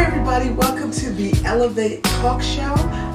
everybody, welcome to the Elevate Talk Show.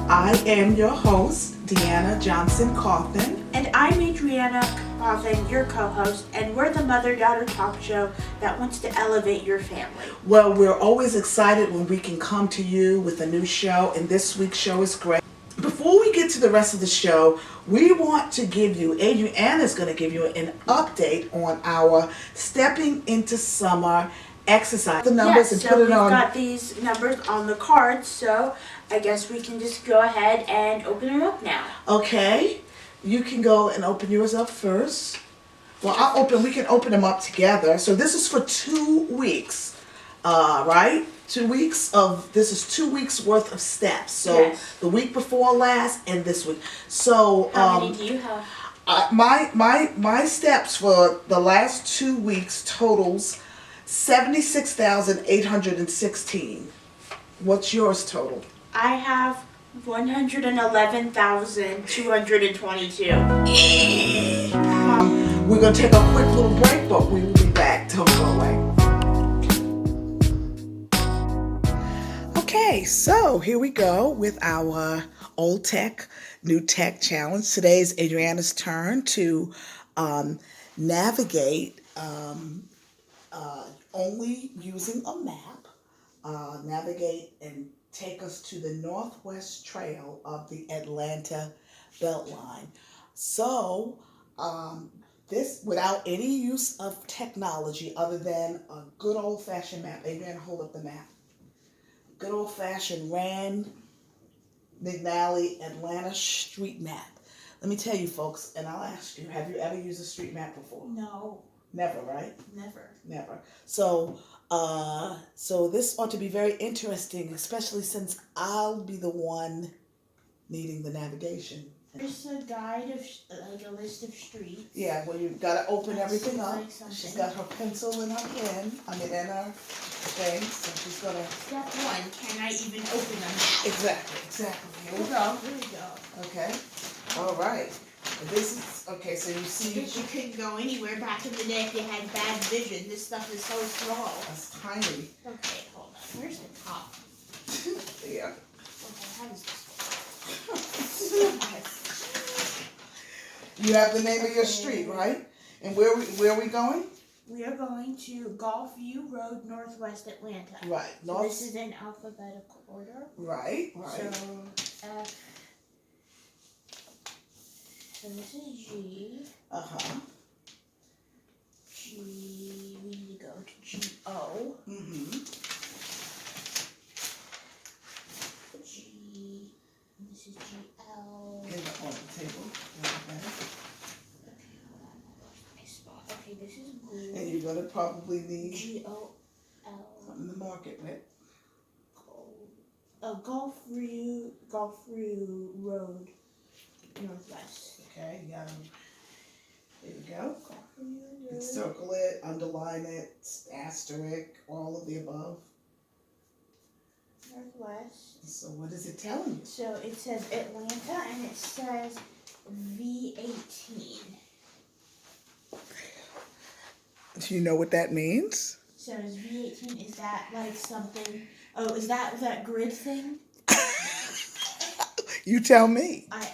I am your host, Deanna Johnson Coffin. And I'm Adrianna Coffin, your co-host, and we're the mother-daughter talk show that wants to elevate your family. Well, we're always excited when we can come to you with a new show, and this week's show is great. Before we get to the rest of the show, we want to give you, Adrianna's going to give you an update on our Stepping into Summer exercise. The numbers and so put it we've on. got these numbers on the cards, so I guess we can just go ahead and open them up now. Okay, you can go and open yours up first. Well, we can open them up together. So this is for 2 weeks, right? 2 weeks this is 2 weeks worth of steps. So yes. The week before last and this week. So how many do you have? My steps for the last 2 weeks totals 76,816. What's yours total? I have 111,222. We're going to take a quick little break, but we will be back. Don't go away. Okay, so here we go with our old tech, new tech challenge. Today is Adrianna's turn to navigate only using a map. Navigate and take us to the Northwest Trail of the Atlanta Beltline. So, this without any use of technology other than a good old-fashioned map. Adrianna, hold up the map. Good old-fashioned Rand McNally Atlanta street map. Let me tell you, folks, and I'll ask you, have you ever used a street map before? No. Never, right? Never. So this ought to be very interesting, especially since I'll be the one needing the navigation. There's a guide of like a list of streets. Yeah, well, you've got to open everything up. Like She's got her pencil and her pen. In her thing, so she's gonna. Step 1: can I even open them? Exactly. Here we go. Okay. All right. This is okay. So you see, you couldn't go anywhere back in the day if you had bad vision. This stuff is so small. That's tiny. Okay, hold on. Where's the top? Yeah. Okay, how does this work? You have the name of your street, right? And where are we going? We are going to Gulfview Road, Northwest Atlanta. Right. So this is in alphabetical order. Right. So F. So this is G. G. We need to go to G-O. G. This is G-L. On the table. Okay, hold on. My spot. Okay, this is blue. And you're going to probably need G-O-L. something to mark it with. Gulfview Road, Northwest. Okay, there you go. You circle it, underline it, asterisk, all of the above. Northwest. So what is it telling you? So it says Atlanta and it says V18. Do you know what that means? So is V18, is that like something, is that grid thing? You tell me. Okay,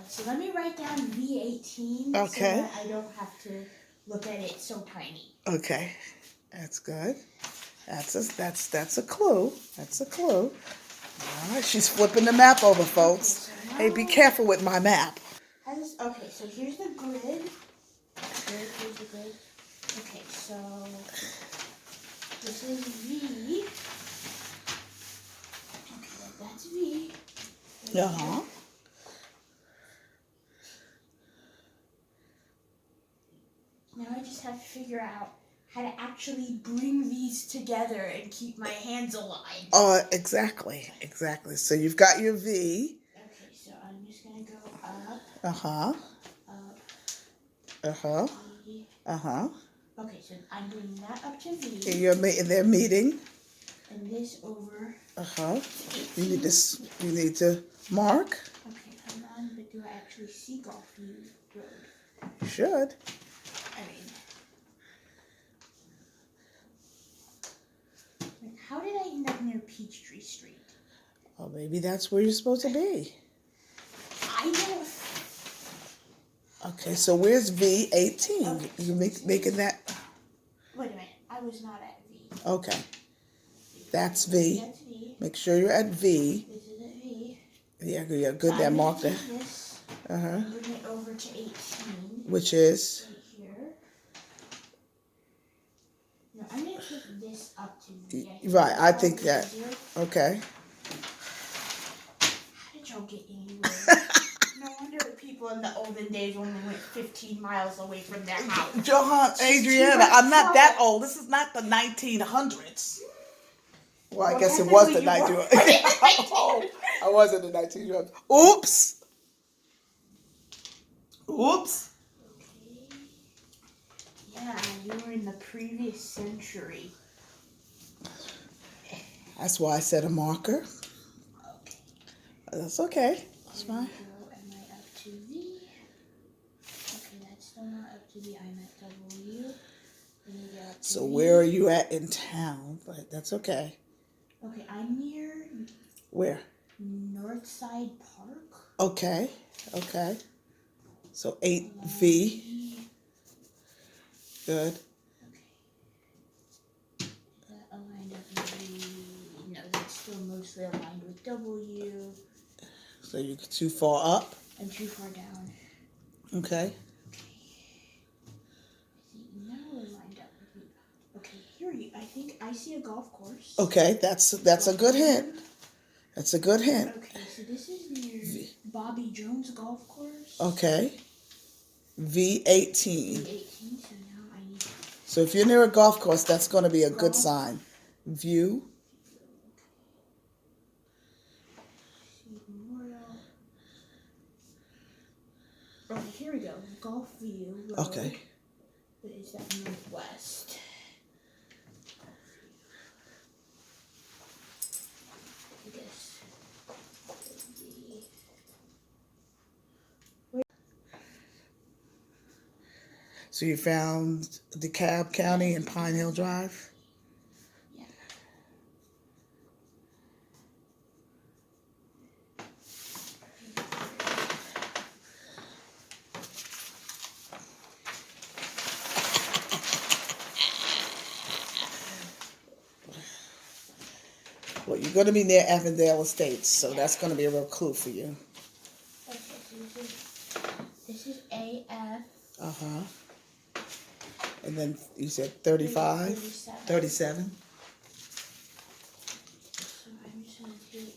so let me write down V18 okay. So that I don't have to look at it so tiny. Okay, that's good. That's a clue. That's a clue. All right, she's flipping the map over, folks. Okay, so hey, be careful with my map. Okay, so here's the grid. Here's the grid. Okay, so this is V. Okay, that's V. Uh-huh. Now I just have to figure out how to actually bring these together and keep my hands aligned. Exactly. So you've got your V. Okay, so I'm just going to go up. Up. V. Okay, so I'm bringing that up to V. And they're meeting. And this over. You need to mark. Okay, hold on, but do I actually see Gulfview Road? You should. I mean, How did I end up near Peachtree Street? Oh, maybe that's where you're supposed to be. I don't. Okay, so where's V18? Okay. You making that? Wait a minute. I was not at V. Okay, that's V. That's V. Make sure you're at V. This is at V. Yeah, good. That mark there. This. Uh huh. Bring it over to 18. Which is? Right here. No, I'm gonna take this up to V. Right, I think that. Okay. How did y'all get anywhere? No wonder the people in the olden days only went 15 miles away from their house. Johan, Adrianna, I'm not that old. This is not the 1900s. Well, I guess it was the 1900s. I was in the 1900s. Oops. Oops. Okay. Yeah, you were in the previous century. That's why I said a marker. Okay. That's okay. That's fine. Am I up to V? Okay, that's still not up to V. I'm at W. So where are you at in town? But that's okay. Okay, I'm near Where? Northside Park. Okay. Okay. So 8V. Good. Okay. That aligned up with V. No, that's still mostly aligned with W. So you're too far up. And too far down. Okay. Now we're lined up with V. Okay, I think I see a golf course. Okay, that's a good hint. That's a good hint. Okay, so this is near Bobby Jones Golf Course. Okay. V18. V18, so now I need So if you're near a golf course, that's going to be a good sign. View. Memorial. Okay, here we go. Golf View Road. Okay. Is that northwest? I guess. So you found DeKalb County and Pine Hill Drive? Yeah. Well, you're going to be near Avondale Estates, so that's going to be a real clue for you. Okay, so this is AF. Uh-huh. And then you said 35? 37? So I'm just going to take...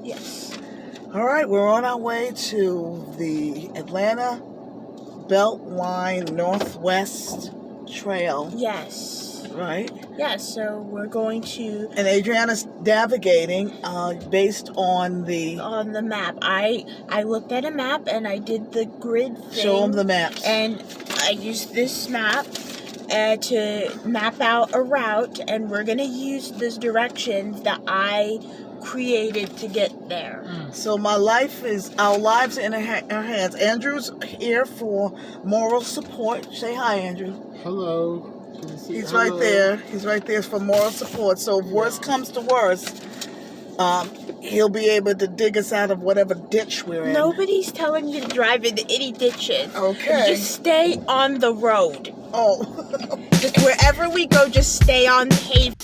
Yes. All right, we're on our way to the Atlanta Beltline Northwest Trail, Yes. right? Yes, so we're going to... And Adriana's navigating based on the... On the map. I looked at a map and I did the grid thing. Show them the maps. And I used this map to map out a route, and we're going to use those directions that I created to get there. So our lives are in our hands. Andrew's here for moral support. Say hi, Andrew. Hello. He's Hello. right there. He's right there for moral support. So if worst comes to worst, he'll be able to dig us out of whatever ditch we're in. Nobody's telling you to drive into any ditches. Okay. Just stay on the road. Oh. Just wherever we go, just stay on pavement.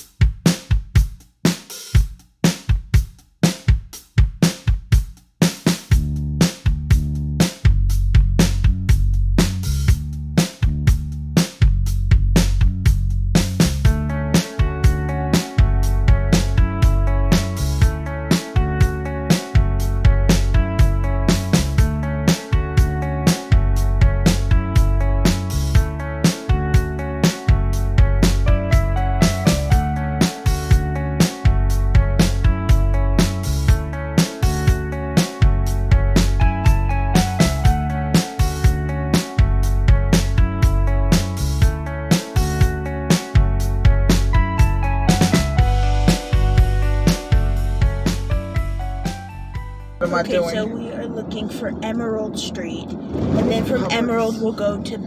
What am I doing? So we are looking looking for Emerald Street, and then from Emerald we'll go to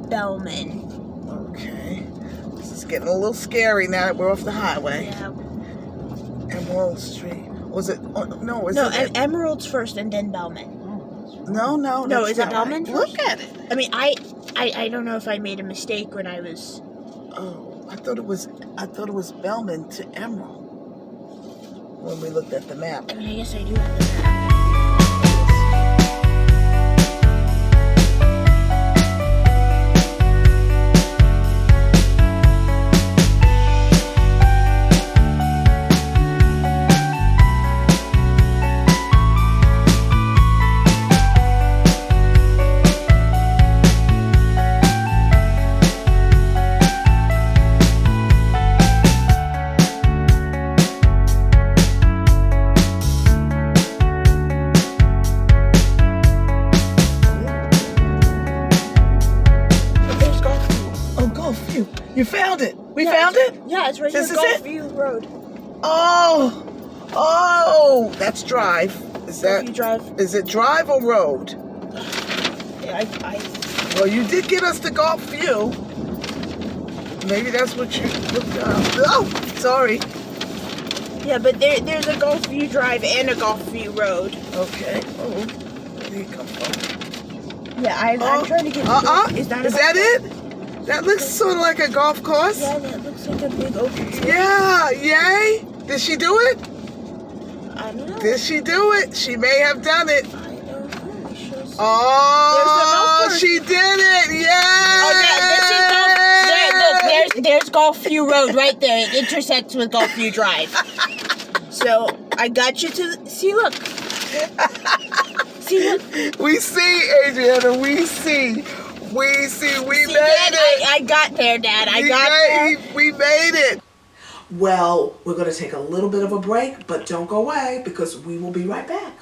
Bellman. Okay. This is getting a little scary now that we're off the highway. Yeah. Emerald Street. Was it? Oh, no, Emerald's first and then Bellman. No, is it Bellman right. first? Look at it. I mean, I don't know if I made a mistake when I was. Oh, I thought it was Bellman to Emerald when we looked at the map. I mean, I guess I do have the map. You found it. We found it? Yeah, it's right here. Gulfview Road. Oh, that's Drive. Gulfview Drive. Is it Drive or Road? Yeah, Well, you did get us to Gulfview. Maybe that's what you looked up. Oh, sorry. Yeah, but there's a Gulfview Drive and a Gulfview Road. Okay. Oh, where did you come from? Yeah, I'm trying to get. Is that it? That looks sort of like a golf course. Yeah, that looks like a big open field. Yeah, yay. Did she do it? I don't know. Did she do it? She may have done it. I don't know. Oh, she did it. Yeah. Oh, there's Gulfview Road right there. It intersects with Gulfview Drive. So I got you to see. Look. See, look. We see, Adrianna. We see. We made Dad, it. I got there, Dad. I got there. We made it. Well, we're going to take a little bit of a break, but don't go away because we will be right back.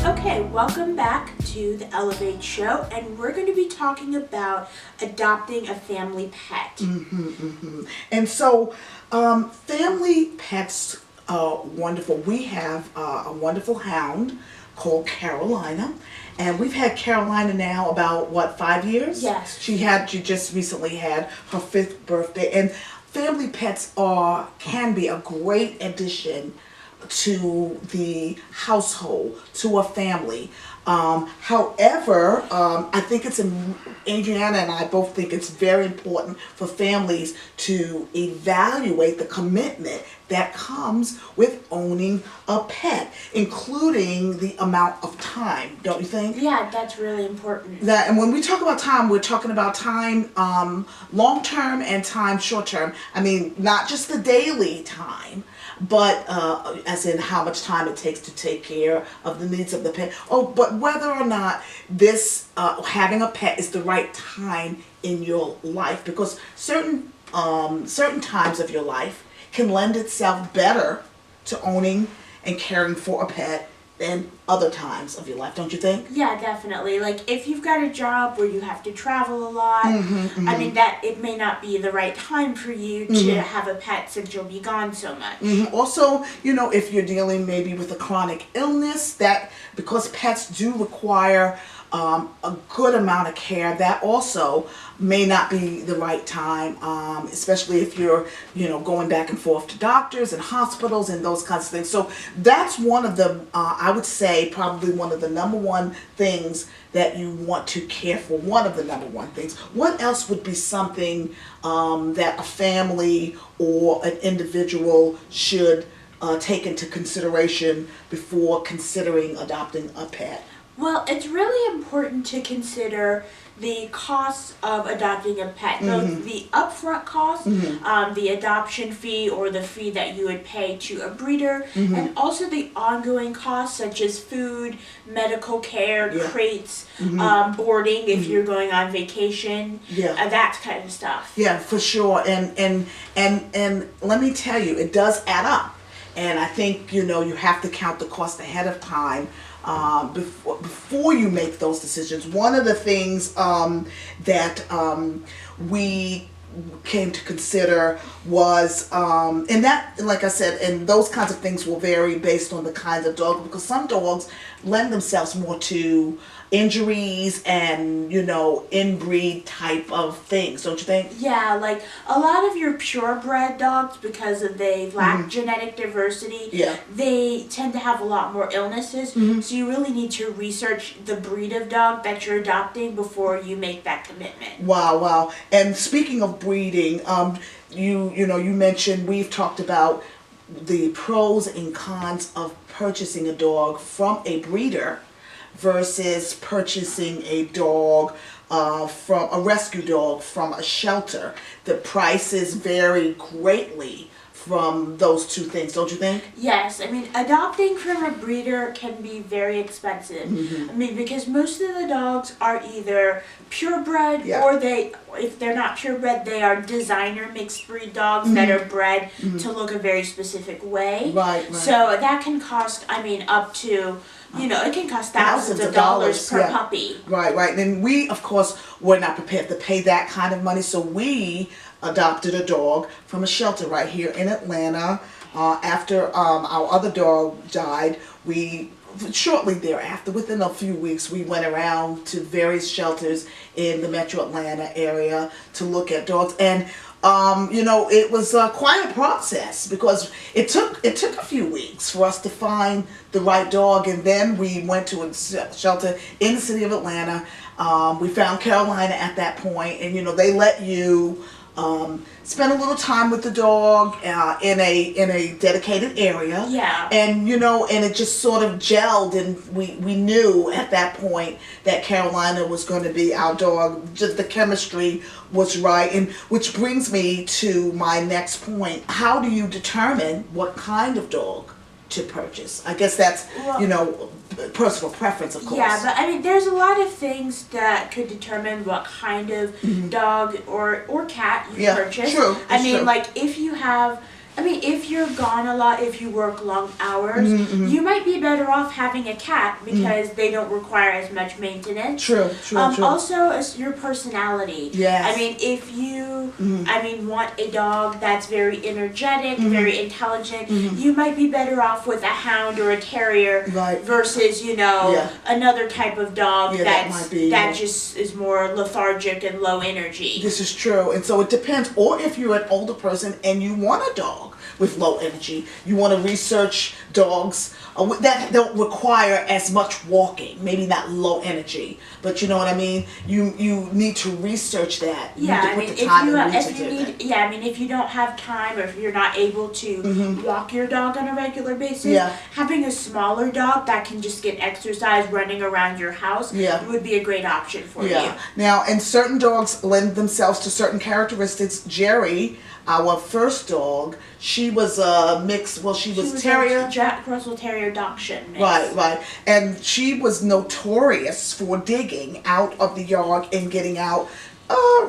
Okay, welcome back to the Elevate Show, and we're going to be talking about adopting a family pet. And so, family pets are wonderful. We have a wonderful hound called Carolina, and we've had Carolina now about 5 years? Yes. She just recently had her 5th birthday, and family pets can be a great addition to the household, to a family. However, I think Adrianna and I both think it's very important for families to evaluate the commitment that comes with owning a pet, including the amount of time, don't you think? Yeah, that's really important. And when we talk about time, we're talking about time long term and time short term. I mean, not just the daily time, but as in how much time it takes to take care of the needs of the pet. But whether or not this having a pet is the right time in your life, because certain times of your life can lend itself better to owning and caring for a pet than other times of your life, don't you think? Yeah, definitely. Like if you've got a job where you have to travel a lot, I mean that it may not be the right time for you to have a pet since you'll be gone so much. Also, if you're dealing maybe with a chronic illness, that because pets do require a good amount of care, that also may not be the right time, especially if you're going back and forth to doctors and hospitals and those kinds of things. So that's one of the I would say probably one of the number one things that you want to care for. One of the number one things. What else would be something that a family or an individual should take into consideration before considering adopting a pet? Well, it's really important to consider the costs of adopting a pet, both the upfront cost, the adoption fee or the fee that you would pay to a breeder, and also the ongoing costs such as food, medical care, crates, boarding if you're going on vacation, that kind of stuff. Yeah, for sure. And let me tell you, it does add up. And I think you have to count the cost ahead of time. Before you make those decisions. One of the things that we came to consider was, and that, like I said, and those kinds of things will vary based on the kinds of dog, because some dogs lend themselves more to injuries and, inbreed type of things, don't you think? Yeah, like a lot of your purebred dogs, because they lack genetic diversity, they tend to have a lot more illnesses. So you really need to research the breed of dog that you're adopting before you make that commitment. Wow. And speaking of breeding, you mentioned, we've talked about the pros and cons of purchasing a dog from a breeder versus purchasing a dog from a rescue dog from a shelter. The prices vary greatly from those two things, don't you think? Yes, I mean, adopting from a breeder can be very expensive. I mean, because most of the dogs are either purebred, or if they're not purebred, they are designer mixed breed dogs that are bred to look a very specific way. Right. So that can cost, up to, it can cost thousands of dollars per puppy. Right. And we, of course, were not prepared to pay that kind of money, so we adopted a dog from a shelter right here in Atlanta. After our other dog died, we shortly thereafter, within a few weeks, we went around to various shelters in the metro Atlanta area to look at dogs. And it was quite a process, because it took a few weeks for us to find the right dog. And then we went to a shelter in the city of Atlanta. We found Carolina at that point, and they let you spend a little time with the dog in a dedicated area. Yeah. And and it just sort of gelled, and we knew at that point that Carolina was going to be our dog. Just the chemistry was right. And which brings me to my next point. How do you determine what kind of dog to purchase? I guess that's personal preference, of course. Yeah, but there's a lot of things that could determine what kind of dog or cat you purchase. True. Like if you have, if you're gone a lot, if you work long hours, you might be better off having a cat, because they don't require as much maintenance. True. Also, it's your personality. Yes. If you, want a dog that's very energetic, very intelligent, you might be better off with a hound or a terrier versus, another type of dog that just is more lethargic and low energy. This is true. And so it depends. Or if you're an older person and you want a dog with low energy, you want to research dogs that don't require as much walking, maybe not low energy, but you know what I mean? You need to research that. You need to put the time and research it. If you don't have time, or if you're not able to walk your dog on a regular basis, having a smaller dog that can just get exercise running around your house would be a great option for you. Now, and certain dogs lend themselves to certain characteristics. Jerry, our first dog, she was a mix. Well, she was terrier. Jack Russell Terrier Dachshund mix. Right. And she was notorious for digging out of the yard and getting out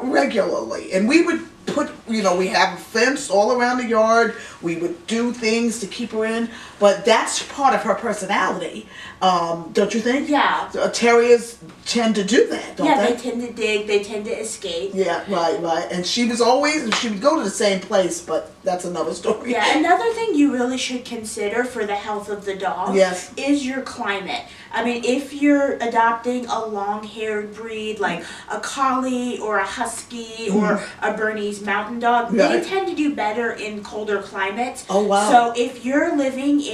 regularly. And we would put, we have a fence all around the yard. We would do things to keep her in. But that's part of her personality. Don't you think? Yeah. Terriers tend to do that, don't they? Yeah, they tend to dig, they tend to escape. Yeah, right. And she would go to the same place, but that's another story. Yeah, another thing you really should consider for the health of the dog is your climate. If you're adopting a long-haired breed like a collie or a husky or a Bernese mountain dog, they tend to do better in colder climates. Oh, wow. So if you're living in,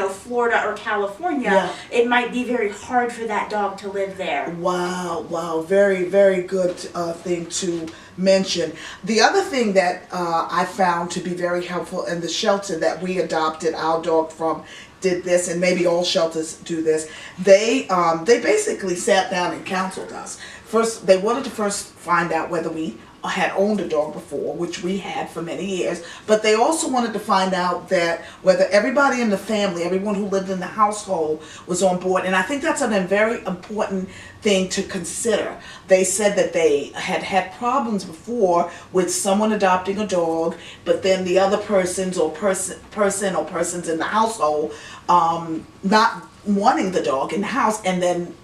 Florida or California, it might be very hard for that dog to live there. Wow. Very, very good thing to mention. The other thing that I found to be very helpful in the shelter that we adopted our dog from did this, and maybe all shelters do this. They basically sat down and counseled us. First, they wanted to find out whether we had owned a dog before, which we had for many years, but they also wanted to find out that whether everybody in the family, everyone who lived in the household was on board. And I think that's a very important thing to consider. They said that they had problems before with someone adopting a dog, but then the other persons or persons in the household not wanting the dog in the house, and then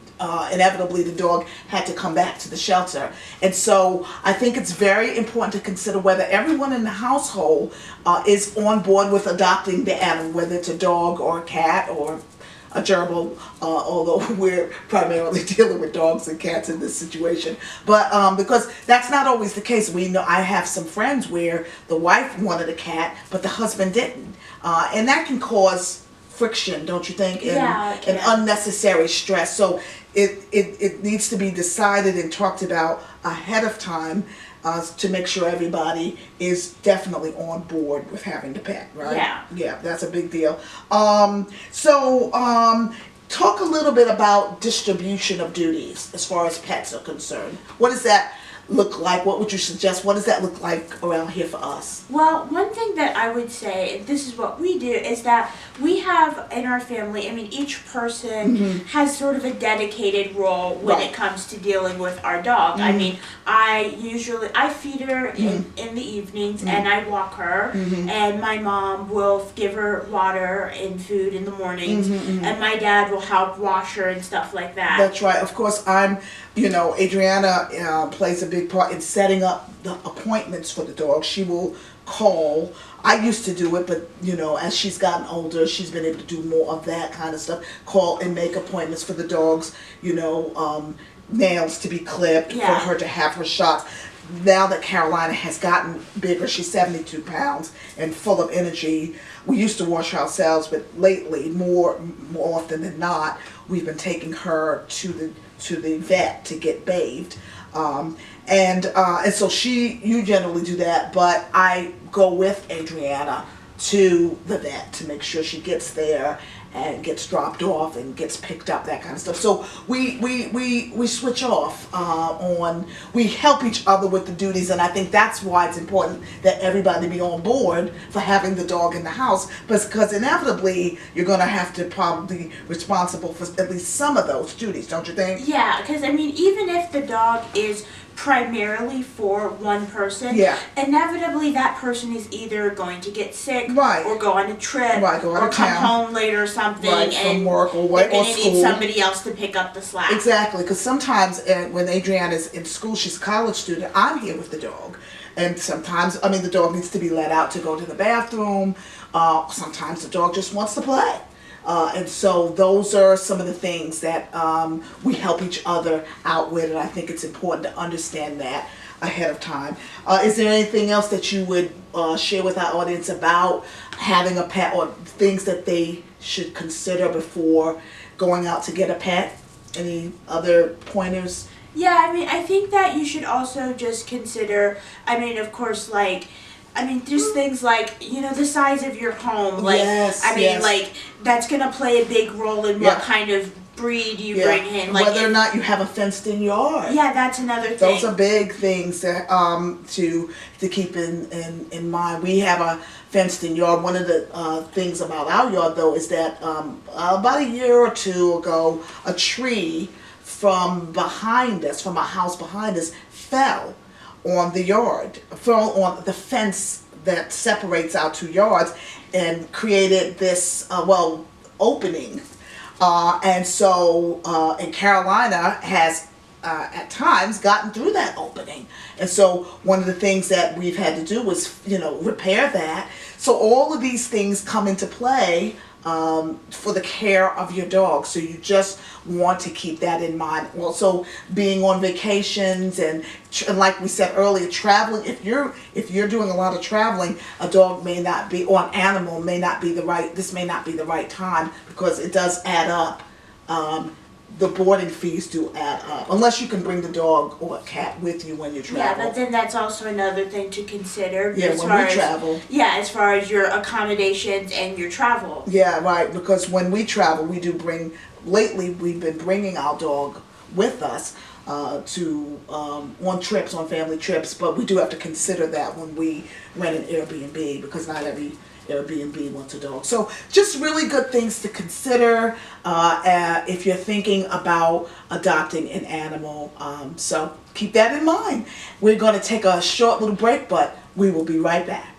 inevitably the dog had to come back to the shelter. And so I think it's very important to consider whether everyone in the household is on board with adopting the animal, whether it's a dog or a cat or a gerbil, although we're primarily dealing with dogs and cats in this situation. But because that's not always the case. We know I have some friends where the wife wanted a cat, but the husband didn't. And that can cause friction, don't you think? And unnecessary stress. So it needs to be decided and talked about ahead of time to make sure everybody is definitely on board with having the pet, right? Yeah, that's a big deal. Talk a little bit about distribution of duties as far as pets are concerned. What does that look like? What would you suggest? What does that look like around here for us? Well, one thing that I would say, and this is what we do, is that we have in our family, I mean, each person has sort of a dedicated role when it comes to dealing with our dog. I mean, I feed her in the evenings and I walk her, and my mom will give her water and food in the mornings, and my dad will help wash her and stuff like that. That's right. Of course, Adrianna plays a big part in setting up the appointments for the dog. She will call. I used to do it, but as she's gotten older, she's been able to do more of that kind of stuff. Call and make appointments for the dogs, nails to be clipped, for her to have her shots. Now that Carolina has gotten bigger, she's 72 pounds and full of energy. We used to wash her ourselves, but lately, more often than not, we've been taking her to the vet to get bathed. And so you generally do that, but I go with Adrianna to the vet to make sure she gets there and gets dropped off and gets picked up, that kind of stuff. So we switch off we help each other with the duties, and I think that's why it's important that everybody be on board for having the dog in the house, because inevitably you're going to have to probably be responsible for at least some of those duties, don't you think? Yeah, because I mean, even if the dog is primarily for one person, inevitably that person is either going to get sick, or go on a trip, or come home late or something, from work or they're going to need somebody else to pick up the slack. Exactly, because sometimes when Adrianna is in school, she's a college student, I'm here with the dog. And sometimes, the dog needs to be let out to go to the bathroom. Sometimes the dog just wants to play. And so those are some of the things that we help each other out with, and I think it's important to understand that ahead of time. Is there anything else that you would share with our audience about having a pet, or things that they should consider before going out to get a pet? Any other pointers? Yeah, I think that you should also just consider, of course, just things like, the size of your home. That's going to play a big role in what kind of breed you bring in. Whether or not you have a fenced-in yard. Yeah, that's another thing. Those are big things to keep in mind. We have a fenced-in yard. One of the things about our yard, though, is that about a year or two ago, a tree from a house behind us, fell on the yard, fell on the fence that separates our two yards, and created this opening. And Carolina has at times gotten through that opening, and so one of the things that we've had to do was repair that. So all of these things come into play for the care of your dog. So you just want to keep that in mind. Also, being on vacations and like we said earlier, traveling. If you're doing a lot of traveling, a dog may not be, or an animal may not be this may not be the right time, because it does add up. The boarding fees do add up, unless you can bring the dog or a cat with you when you travel. Yeah, but then that's also another thing to consider. Yeah, when we travel. Yeah, as far as your accommodations and your travel. Yeah, right, because when we travel, we do bring, lately we've been bringing our dog with us on trips, on family trips, but we do have to consider that when we rent an Airbnb, because not every Airbnb wants a dog. So just really good things to consider if you're thinking about adopting an animal. So keep that in mind. We're going to take a short little break, but we will be right back.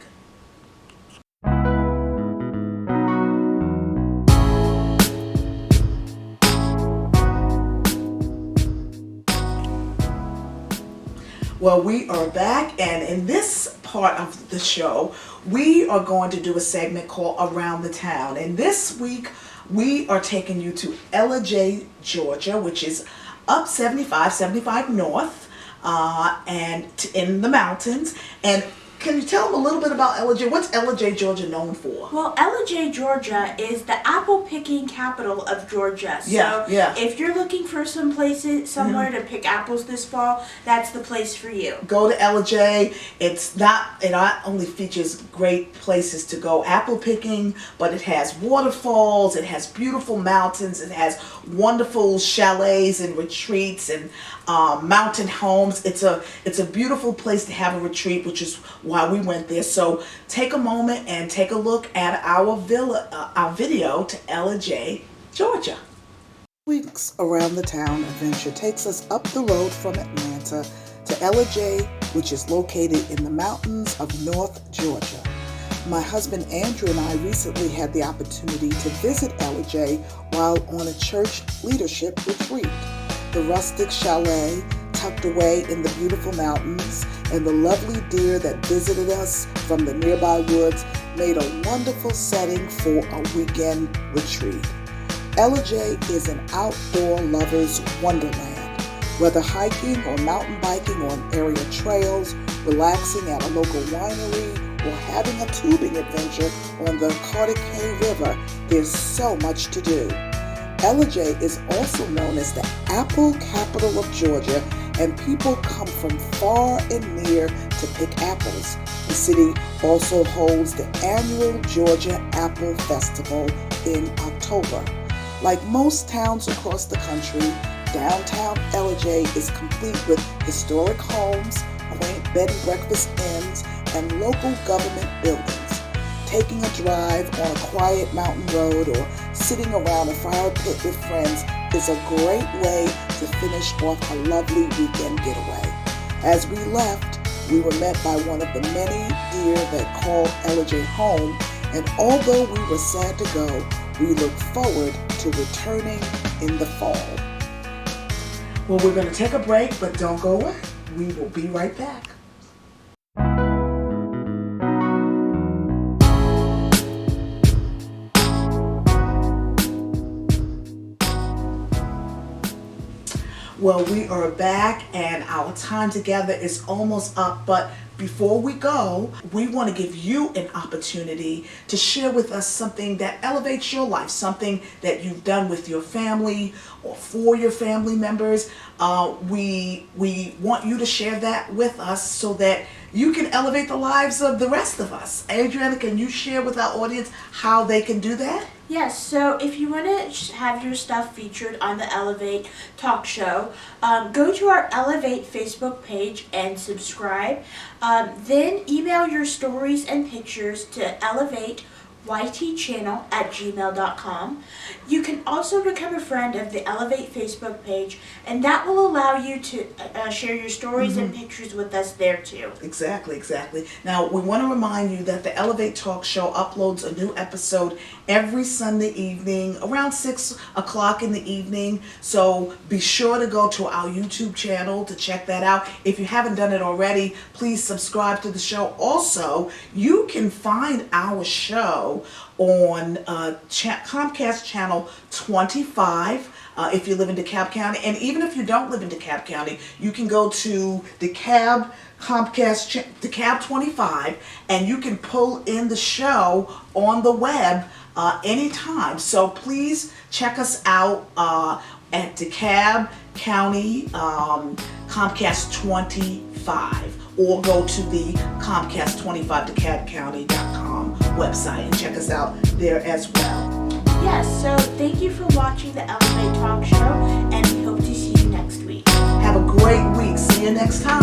Well, we are back, and in this part of the show, we are going to do a segment called Around the Town. And this week, we are taking you to Ellijay, Georgia, which is up 75 north, and in the mountains. And can you tell them a little bit about Ellijay? What's Ellijay, Georgia known for? Well, Ellijay, Georgia is the apple picking capital of Georgia. Yeah, so yeah. if you're looking for somewhere to pick apples this fall, that's the place for you. Go to Ellijay. It not only features great places to go apple picking, but it has waterfalls, it has beautiful mountains, it has wonderful chalets and retreats and mountain homes. It's a beautiful place to have a retreat, which is why we went there. So take a moment and take a look at our video to Ellijay, Georgia. Weeks Around the Town adventure takes us up the road from Atlanta to Ellijay, which is located in the mountains of North Georgia. My husband Andrew and I recently had the opportunity to visit Ellijay while on a church leadership retreat. The rustic chalet tucked away in the beautiful mountains and the lovely deer that visited us from the nearby woods made a wonderful setting for a weekend retreat. Ellijay is an outdoor lover's wonderland. Whether hiking or mountain biking on area trails, relaxing at a local winery, or having a tubing adventure on the Cartacay River, there's so much to do. Ellijay is also known as the apple capital of Georgia, and people come from far and near to pick apples. The city also holds the annual Georgia Apple Festival in October. Like most towns across the country, downtown Ellijay is complete with historic homes, quaint bed and breakfast inns, and local government buildings. Taking a drive on a quiet mountain road or sitting around a fire pit with friends is a great way to finish off a lovely weekend getaway. As we left, we were met by one of the many deer that call Ellijay home, and although we were sad to go, we look forward to returning in the fall. Well, we're going to take a break, but don't go away. We will be right back. Well, we are back and our time together is almost up, but before we go, we want to give you an opportunity to share with us something that elevates your life, something that you've done with your family or for your family members. We want you to share that with us so that you can elevate the lives of the rest of us. Adrianna, can you share with our audience how they can do that? Yes, so if you want to have your stuff featured on the Elevate talk show, go to our Elevate Facebook page and subscribe. Then email your stories and pictures to elevateytchannel@gmail.com. You can also become a friend of the Elevate Facebook page, and that will allow you to share your stories and pictures with us there too. Exactly. Now, we want to remind you that the Elevate Talk Show uploads a new episode every Sunday evening around 6 o'clock in the evening. So be sure to go to our YouTube channel to check that out. If you haven't done it already, please subscribe to the show. Also, you can find our show on Comcast Channel 25 if you live in DeKalb County. And even if you don't live in DeKalb County, you can go to DeKalb 25, and you can pull in the show on the web anytime. So please check us out at DeKalb County Comcast 25, or go to the Comcast25DeKalbCounty.com website and check us out there as well. Yes, so thank you for watching the Elevate Talk Show, and we hope to see you next week. Have a great week. See you next time.